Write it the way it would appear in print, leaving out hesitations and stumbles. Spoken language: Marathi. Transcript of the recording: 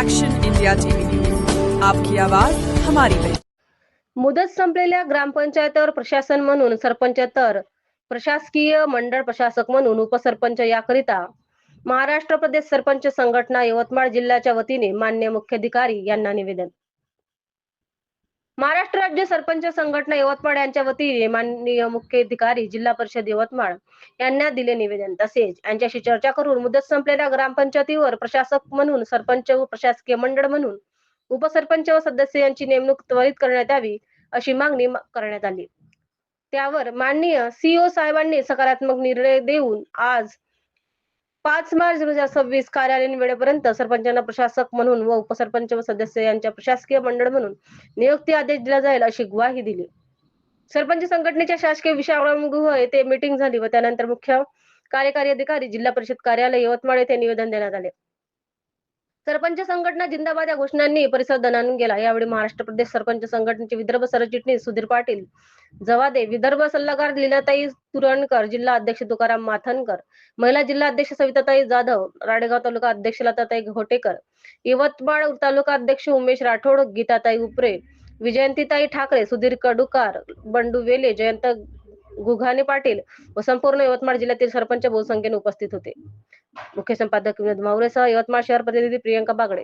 एक्शन इंडिया टीवी न्यूज, आपकी आवाज हमारी पहचान। मुदत संपलेल्या ग्रामपंचायतीवर प्रशासन म्हणून सरपंच तर प्रशासकीय मंडळ प्रशासक म्हणून उपसरपंच याकरिता महाराष्ट्र प्रदेश सरपंच संघटना यवतमाळ जिल्ह्याच्या वतीने माननीय मुख्याधिकारी यांना निवेदन। महाराष्ट्र राज्य सरपंच संघटना यवतमाळ यांच्या वतीने माननीय मुख्याधिकारी जिल्हा परिषद यवतमाळ यांना दिले निवेदन। तसेच यांच्याशी चर्चा करून मुदत संपलेल्या ग्रामपंचायतीवर प्रशासक म्हणून सरपंच व प्रशासकीय मंडळ म्हणून उपसरपंच व सदस्य यांची नेमणूक त्वरित करण्यात यावी अशी मागणी करण्यात आली। त्यावर माननीय सीओ साहेबांनी सकारात्मक निर्णय देऊन आज 5 मार्च 2026 कार्यालयीन वेळेपर्यंत सरपंचांना प्रशासक म्हणून व उपसरपंच व सदस्य यांच्या प्रशासकीय मंडळ म्हणून नियुक्ती आदेश दिला जाईल अशी ग्वाही दिली। सरपंच संघटनेच्या शासकीय विश्रामगृह येथे मीटिंग झाली व त्यानंतर मुख्य कार्यकारी अधिकारी जिल्हा परिषद कार्यालय यवतमाळ येथे निवेदन देण्यात आले। सरपंच संघटना जिंदाबाद या घोषणांनी परिसर दणाणून गेला। यावेळी महाराष्ट्र प्रदेश सरपंच संघटनेचे विदर्भ सरचिटणीस सुधीर पाटील जवादे, विदर्भ सल्लागार लीलाताई तुरणकर, जिल्हा अध्यक्ष तुकाराम माथनकर, महिला जिल्हा अध्यक्ष सविताताई जाधव, राडेगाव तालुका अध्यक्ष लताताई घोटेकर, यवतमाळ तालुका अध्यक्ष उमेश राठोड, गीताताई उपरे, विजयंतीताई ठाकरे, सुधीर कडुकार, बंडू वेले, जयंत गुघाने पाटील व संपूर्ण यवतमाळ जिल्ह्यातील सरपंच बहुसंख्येने उपस्थित होते। मुख्य संपादक विनोद मावरेसह यवतमाळ शहर प्रतिनिधी प्रियंका बागडे।